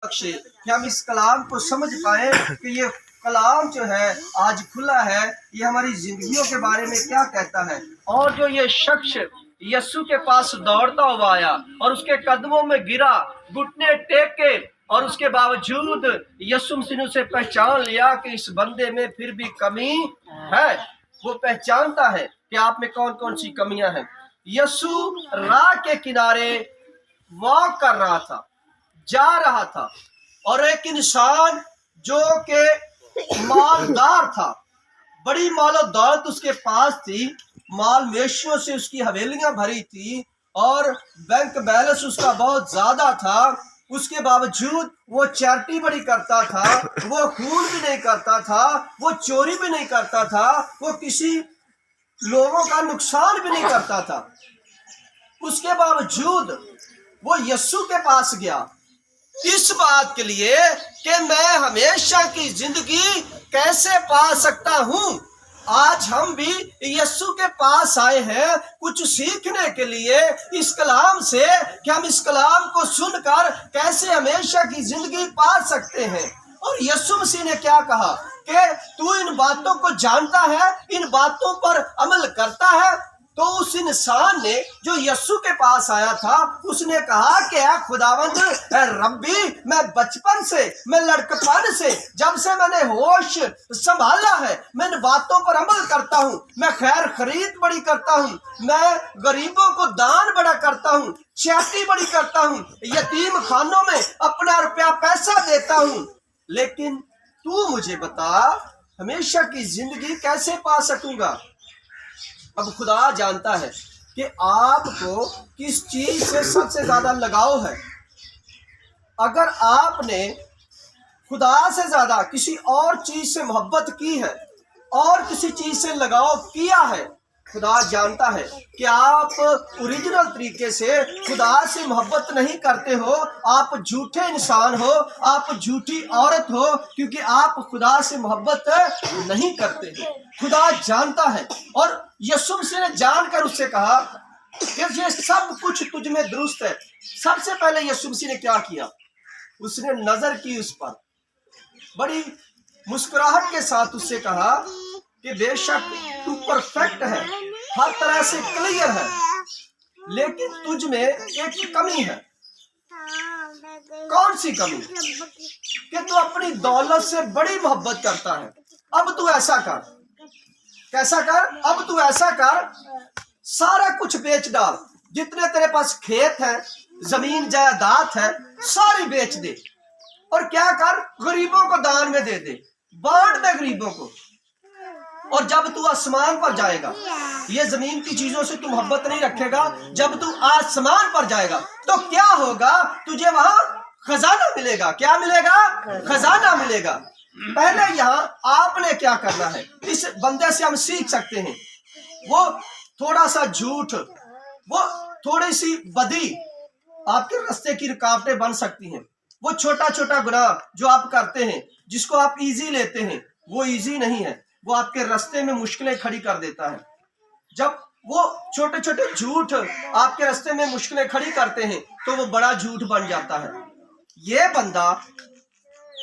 बख्शे कि हम इस कलाम को समझ पाए कि ये कलाम जो है आज खुला है, ये हमारी जिंदगियों के बारे में क्या कहता है। और जो ये शख्स यस्सु के पास दौड़ता हुआ आया और उसके कदमों में गिरा, घुटने टेक के, और उसके बावजूद यस्सु मसीह ने उसे पहचान लिया कि इस बंदे में फिर भी कमी है। वो पहचानता है कि आप में कौन कौन सी कमियां हैं। यस्सु राह के किनारे वॉक कर रहा था, जा रहा था, और एक इंसान जो कि मालदार था, बड़ी मालो दौलत उसके पास थी, माल वेशियों से उसकी हवेलियां भरी थी और बैंक बैलेंस उसका बहुत ज्यादा था। उसके बावजूद वो चैरिटी बड़ी करता था, वो खून भी नहीं करता था, वो चोरी भी नहीं करता था, वो किसी लोगों का नुकसान भी नहीं करता था। उसके बावजूद वो यस्सु के पास गया इस बात के लिए कि मैं हमेशा की जिंदगी कैसे पा सकता हूँ। आज हम भी यस्सु के पास आए हैं कुछ सीखने के लिए इस कलाम से, कि हम इस कलाम को सुनकर कैसे हमेशा की जिंदगी पा सकते हैं। और यस्सु मसीह ने क्या कहा कि तू इन बातों को जानता है, इन बातों पर अमल करता है। तो उस इंसान ने जो यस्सु के पास आया था, उसने कहा कि ऐ खुदावंद, ऐ रब्बी, मैं बचपन से, मैं लड़कपन से, जब से मैंने होश संभाला है, मैं इन बातों पर अमल करता हूँ। मैं खैर खरीद बड़ी करता हूँ, मैं गरीबों को दान बड़ा करता हूँ, चैरिटी बड़ी करता हूँ, यतीम खानों में अपना रुपया पैसा देता हूँ। लेकिन तू मुझे बता, हमेशा की जिंदगी कैसे पा सकूंगा। अब खुदा जानता है कि आपको किस चीज से सबसे ज्यादा लगाव है। अगर आपने खुदा से ज्यादा किसी और चीज से मोहब्बत की है और किसी चीज से लगाव किया है, खुदा जानता है कि आप ओरिजिनल तरीके से खुदा से मोहब्बत नहीं करते हो। आप झूठे इंसान हो, आप झूठी औरत हो, क्योंकि आप खुदा से मोहब्बत नहीं करते। खुदा जानता है। और यस्सु मसीह ने जानकर उससे कहा कि ये सब कुछ तुझ में दुरुस्त है। सबसे पहले यस्सु मसीह ने क्या किया, उसने नजर की उस पर, बड़ी मुस्कुराहट के साथ उससे कहा कि बेशक तू परफेक्ट है, हर तरह से क्लियर है, लेकिन तुझ में एक कमी है। कौन सी कमी? कि तू अपनी दौलत से बड़ी मोहब्बत करता है। अब तू ऐसा कर, कैसा कर? अब तू ऐसा कर, सारा कुछ बेच डाल, जितने तेरे पास खेत है, जमीन जायदाद है, सारी बेच दे, और क्या कर, गरीबों को दान में दे दे, बांट दे गरीबों को। और जब तू आसमान पर जाएगा, ये जमीन की चीजों से तू मोहब्बत नहीं रखेगा, जब तू आसमान पर जाएगा तो क्या होगा, तुझे वहां खजाना मिलेगा। क्या मिलेगा? खजाना मिलेगा। पहले यहाँ आपने क्या करना है, इस बंदे से हम सीख सकते हैं। वो थोड़ा सा झूठ, वो थोड़ी सी बदी आपके रास्ते की रुकावटें बन सकती हैं। वो छोटा छोटा गुनाह जो आप करते हैं, जिसको आप इजी लेते हैं, वो इजी नहीं है, वो आपके रास्ते में मुश्किलें खड़ी कर देता है। जब वो छोटे छोटे झूठ आपके रास्ते में मुश्किलें खड़ी करते हैं तो वो बड़ा झूठ बन जाता है। ये बंदा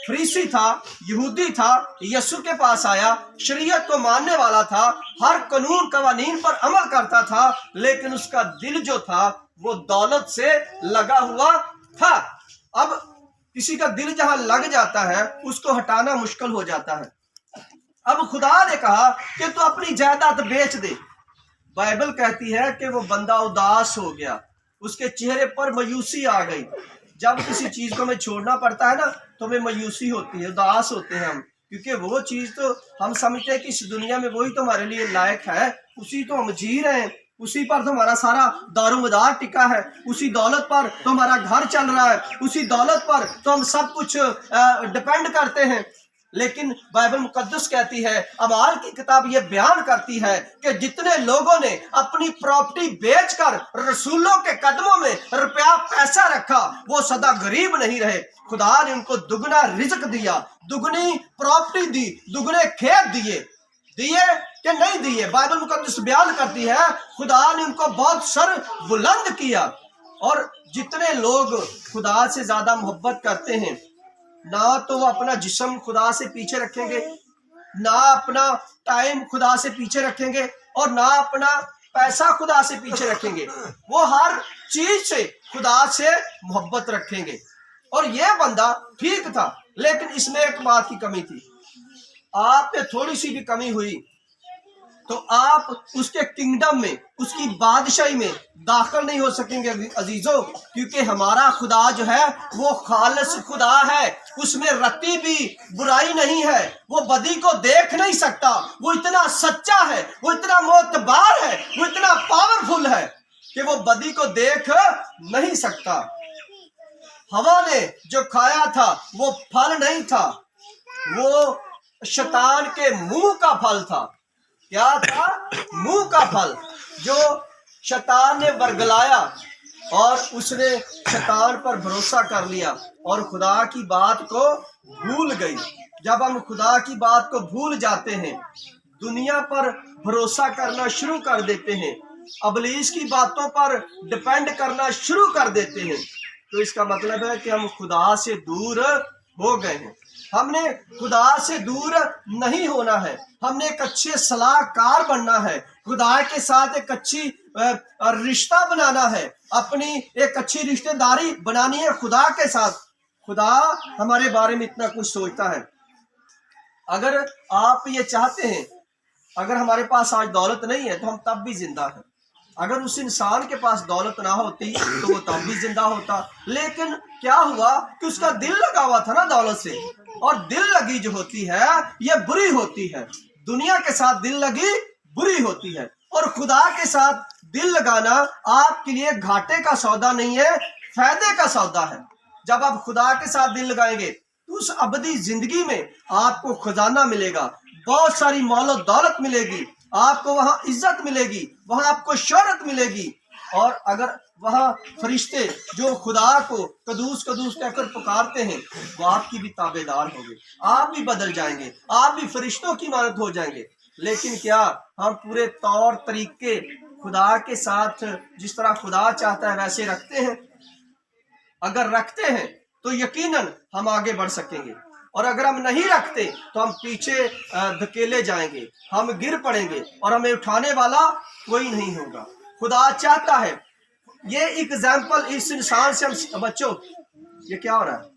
फरीसी था, यहूदी था, यस्सु के पास आया, शरीयत को मानने वाला था, हर कानून कवानीन पर अमल करता था, लेकिन उसका दिल जो था वो दौलत से लगा हुआ था। अब किसी का दिल जहां लग जाता है उसको हटाना मुश्किल हो जाता है। अब खुदा ने कहा कि तू अपनी जायदाद बेच दे। बाइबल कहती है कि वो बंदा उदास हो गया, उसके चेहरे पर मायूसी आ गई। जब किसी चीज को हमें छोड़ना पड़ता है ना, तो हमें मायूसी होती है, उदास होते हैं हम, क्योंकि वो चीज तो हम समझते हैं कि इस दुनिया में वही तो हमारे लिए लायक है, उसी तो हम जी रहे हैं, उसी पर तो हमारा सारा दारोमदार टिका है, उसी दौलत पर तो हमारा घर चल रहा है, उसी दौलत पर तो हम सब कुछ डिपेंड करते हैं। लेकिन बाइबल मुकद्दस कहती है, अमाल की किताब ये बयान करती है कि जितने लोगों ने अपनी प्रॉपर्टी बेचकर रसूलों के कदमों में रुपया पैसा रखा, वो सदा गरीब नहीं रहे। खुदा ने उनको दुगना रिज़्क दिया, दुगनी प्रॉपर्टी दी, दुगने खेत दिए कि नहीं दिए। बाइबल मुकद्दस बयान करती है खुदा ने उनको बहुत सर बुलंद किया। और जितने लोग खुदा से ज्यादा मोहब्बत करते हैं, ना तो वो अपना जिस्म खुदा से पीछे रखेंगे, ना अपना टाइम खुदा से पीछे रखेंगे, और ना अपना पैसा खुदा से पीछे रखेंगे। वो हर चीज से खुदा से मोहब्बत रखेंगे। और ये बंदा ठीक था, लेकिन इसमें एक बात की कमी थी। आप पे थोड़ी सी भी कमी हुई तो आप उसके किंगडम में, उसकी बादशाही में दाखिल नहीं हो सकेंगे अजीजों, क्योंकि हमारा खुदा जो है वो खालिस खुदा है, उसमें रत्ती भी बुराई नहीं है, वो बदी को देख नहीं सकता, वो इतना सच्चा है, वो इतना मोतबार है, वो इतना पावरफुल है कि वो बदी को देख नहीं सकता। हवा ने जो खाया था वो फल नहीं था, वो शैतान के मुंह का फल था। क्या था? मुंह का फल, जो शैतान ने वर्गलाया और उसने शैतान पर भरोसा कर लिया और खुदा की बात को भूल गई। जब हम खुदा की बात को भूल जाते हैं, दुनिया पर भरोसा करना शुरू कर देते हैं, अबलीस की बातों पर डिपेंड करना शुरू कर देते हैं, तो इसका मतलब है कि हम खुदा से दूर हो गए हैं। हमने खुदा से दूर नहीं होना है, हमने एक अच्छे सलाहकार बनना है, खुदा के साथ एक अच्छी रिश्ता बनाना है, अपनी एक अच्छी रिश्तेदारी बनानी है खुदा के साथ। खुदा हमारे बारे में इतना कुछ सोचता है। अगर आप ये चाहते हैं, अगर हमारे पास आज दौलत नहीं है तो हम तब भी जिंदा हैं। अगर उस इंसान के पास दौलत ना होती तो वो तब भी जिंदा होता, लेकिन क्या हुआ कि उसका दिल लगा हुआ था ना दौलत से, और दिल लगी जो होती है ये बुरी होती है। दुनिया के साथ दिल लगी बुरी होती है, और खुदा के साथ दिल लगाना आपके लिए घाटे का सौदा नहीं है, फायदे का सौदा है। जब आप खुदा के साथ दिल लगाएंगे तो उस अबदी जिंदगी में आपको खजाना मिलेगा, बहुत सारी मौल और दौलत मिलेगी, आपको वहां इज्जत मिलेगी, वहां आपको शोहरत मिलेगी। और अगर वहां फरिश्ते जो खुदा को कदूस कदूस कहकर पुकारते हैं वो आपकी भी ताबेदार होंगे, आप भी बदल जाएंगे, आप भी फरिश्तों की मानत हो जाएंगे। लेकिन क्या हम पूरे तौर तरीके खुदा के साथ जिस तरह खुदा चाहता है वैसे रखते हैं? अगर रखते हैं तो यकीनन हम आगे बढ़ सकेंगे, और अगर हम नहीं रखते तो हम पीछे धकेले जाएंगे, हम गिर पड़ेंगे और हमें उठाने वाला कोई नहीं होगा। खुदा चाहता है, ये एग्जाम्पल इस इंसान से हम, बच्चों ये क्या हो रहा है,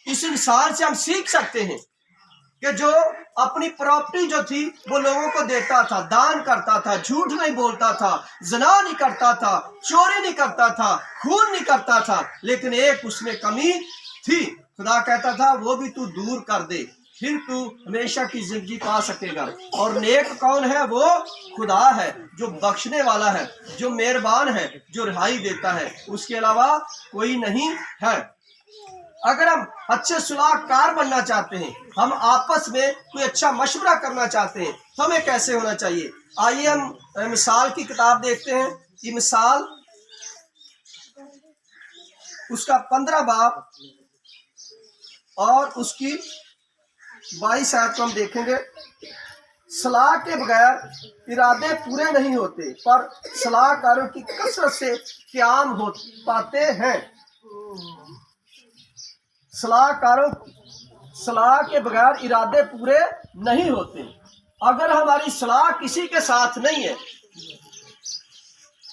इस इंसान से हम सीख सकते हैं कि जो अपनी प्रॉपर्टी जो थी वो लोगों को देता था, दान करता था, झूठ नहीं बोलता था, जना नहीं करता था, चोरी नहीं करता था, खून नहीं करता था, लेकिन एक उसमें कमी थी। खुदा कहता था वो भी तू दूर कर दे, फिर तू हमेशा की जिंदगी पा सकेगा। और नेक कौन है? वो खुदा है, जो बख्शने वाला है, जो मेहरबान है, जो रिहाई देता है, उसके अलावा कोई नहीं है। अगर हम अच्छे सलाहकार बनना चाहते हैं, हम आपस में कोई अच्छा मशवरा करना चाहते हैं, तो हमें कैसे होना चाहिए? आइए हम मिसाल की किताब देखते हैं। ये मिसाल उसका 15 बाब और उसकी 22 आयत को हम देखेंगे। सलाह के बगैर इरादे पूरे नहीं होते, पर सलाहकारों की कसरत से क़याम हो पाते हैं। सलाह के बगैर इरादे पूरे नहीं होते। अगर हमारी सलाह किसी के साथ नहीं है,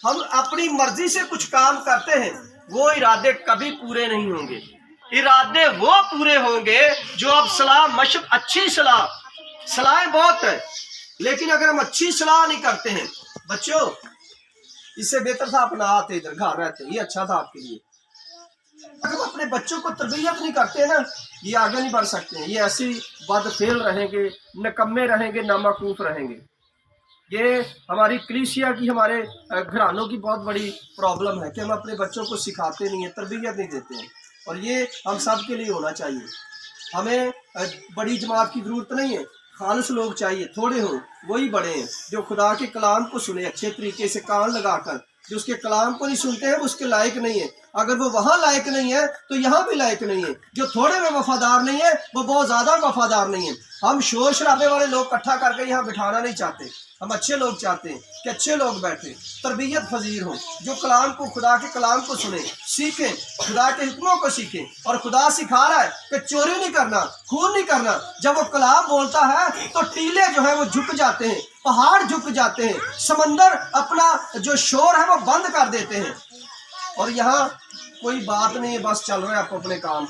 हम अपनी मर्जी से कुछ काम करते हैं, वो इरादे कभी पूरे नहीं होंगे। इरादे वो पूरे होंगे जो आप अच्छी सलाहें बहुत है, लेकिन अगर हम अच्छी सलाह नहीं करते हैं, बच्चों इससे बेहतर था अपना आते इधर घर रहते, ये अच्छा था आपके लिए। अगर हम अपने बच्चों को तरबियत नहीं करते ना, ये आगे नहीं बढ़ सकते हैं, ये ऐसी बदफेल रहेंगे, निकम्मे रहेंगे, नामकूफ रहेंगे। ये हमारी कलीसिया की, हमारे घरानों की बहुत बड़ी प्रॉब्लम है कि हम अपने बच्चों को सिखाते नहीं है, तरबियत नहीं देते हैं। और ये हम सब के लिए होना चाहिए। हमें बड़ी जमात की ज़रूरत नहीं है, खालिस लोग चाहिए, थोड़े हों वही बड़े हैं, जो खुदा के कलाम को सुने, अच्छे तरीके से कान लगाकर जो उसके कलाम को नहीं सुनते हैं वो उसके लायक नहीं है। अगर वो वहाँ लायक नहीं है तो यहाँ भी लायक नहीं है। जो थोड़े में वफादार नहीं है वो बहुत ज़्यादा वफादार नहीं है। हम शोर शराबे वाले लोग इकट्ठा करके यहाँ बिठाना नहीं चाहते। हम अच्छे लोग चाहते हैं कि अच्छे लोग बैठे, तरबियत पजीर हों, जो कलाम को, खुदा के कलाम को सुने, सीखें, खुदा के हुक्मों को सीखें। और खुदा सिखा रहा है कि चोरी नहीं करना, खून नहीं करना। जब वो कलाम बोलता है तो टीले जो है वो झुक जाते हैं, पहाड़ झुक जाते हैं, समंदर अपना जो शोर है वो बंद कर देते हैं। और यहाँ कोई बात नहीं है, बस चल रहे हैं आप अपने काम।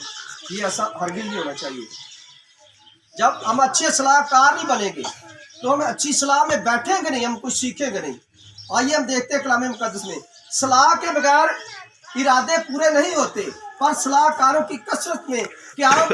ये ऐसा हरगिज़ नहीं होना चाहिए। जब हम अच्छे सलाहकार नहीं बनेंगे तो हम अच्छी सलाह में बैठेंगे नहीं, हम कुछ सीखेंगे नहीं। आइए हम देखते हैं कलाम मुकद्दस में, सलाह के बगैर इरादे पूरे नहीं होते, पर सलाहकारों की कसरत में क़याम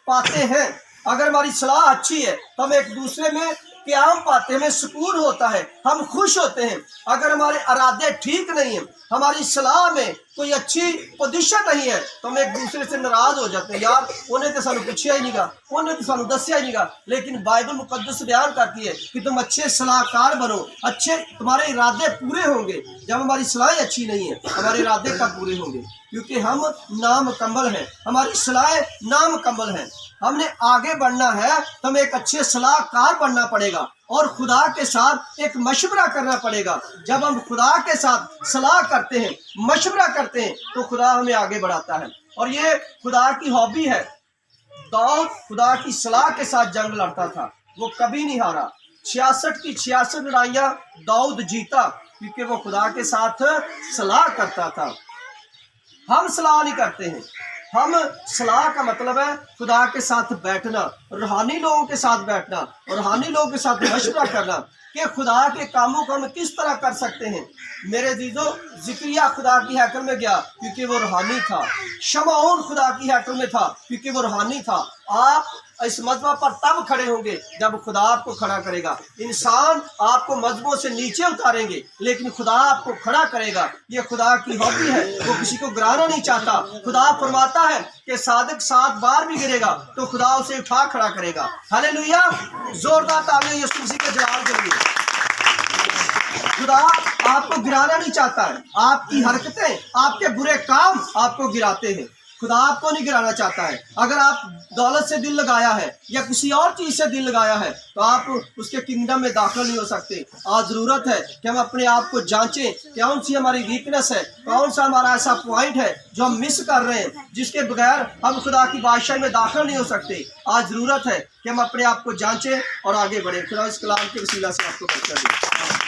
पाते हैं। अगर हमारी सलाह अच्छी है तो हम एक दूसरे में क़याम पाते हैं, हमें सुकून होता है, हम खुश होते हैं। अगर हमारे इरादे ठीक नहीं हैं, हमारी सलाह में कोई अच्छी पोजीशन नहीं है, तो हम एक दूसरे से नाराज़ हो जाते हैं। यार उन्हें तो सानू पूछा ही नहीं गा, उन्हें तो सानू दसिया ही नहीं गा। लेकिन बाइबल मुकद्दस बयान करती है कि तुम अच्छे सलाहकार बनो, अच्छे तुम्हारे इरादे पूरे होंगे। जब हमारी सलाहें अच्छी नहीं है, हमारे इरादे कब पूरे होंगे? क्योंकि हम नामुकम्मल हैं, हमारी सलाहें नामुकम्मल हैं। हमने आगे बढ़ना है तो हमें एक अच्छे सलाहकार बनना पड़ेगा और खुदा के साथ एक मशवरा करना पड़ेगा। जब हम खुदा के साथ सलाह करते हैं, मशवरा करते हैं, तो खुदा हमें आगे बढ़ाता है। और ये खुदा की हॉबी है। दाऊद खुदा की सलाह के साथ जंग लड़ता था, वो कभी नहीं हारा। 66 की 66 लड़ाइयाँ दाऊद जीता, क्योंकि वो खुदा के साथ सलाह करता था। हम सलाह नहीं करते हैं। हम सलाह का मतलब है खुदा के साथ बैठना, रूहानी लोगों के साथ बैठना, रूहानी लोगों के साथ मशवरा करना कि खुदा के कामों को हम किस तरह कर सकते हैं। मेरे दीदो, ज़िक्रिया खुदा की हैकल में गया क्योंकि वो रूहानी था। शमऊन खुदा की हैकल में था क्योंकि वो रूहानी था। आप इस मजमा पर तब खड़े होंगे जब खुदा आपको खड़ा करेगा। इंसान आपको मजबों से नीचे उतारेंगे, लेकिन खुदा आपको खड़ा करेगा। ये खुदा की हॉबी है, वो किसी को गिराना नहीं चाहता। खुदा फरमाता है कि सादिक 7 बार भी गिरेगा तो खुदा उसे उठा खड़ा करेगा। हालेलुया! जोरदार तालियां यीशु मसीह के जलाल के लिए। खुदा आपको गिराना नहीं चाहता है। आपकी हरकतें, आपके बुरे काम आपको गिराते हैं। खुदा आपको नहीं गिराना चाहता है। अगर आप दौलत से दिल लगाया है या किसी और चीज़ से दिल लगाया है तो आप उसके किंगडम में दाखिल नहीं हो सकते। आज ज़रूरत है कि हम अपने आप को जांचें, कौन सी हमारी वीकनेस है, कौन सा हमारा ऐसा पॉइंट है जो हम मिस कर रहे हैं, जिसके बगैर हम खुदा की बादशाही में दाखिल नहीं हो सकते। आज ज़रूरत है कि हम अपने आप को जांचें और आगे बढ़ें। खुदा इस कलाम के वसीला से आपको बरकत दे।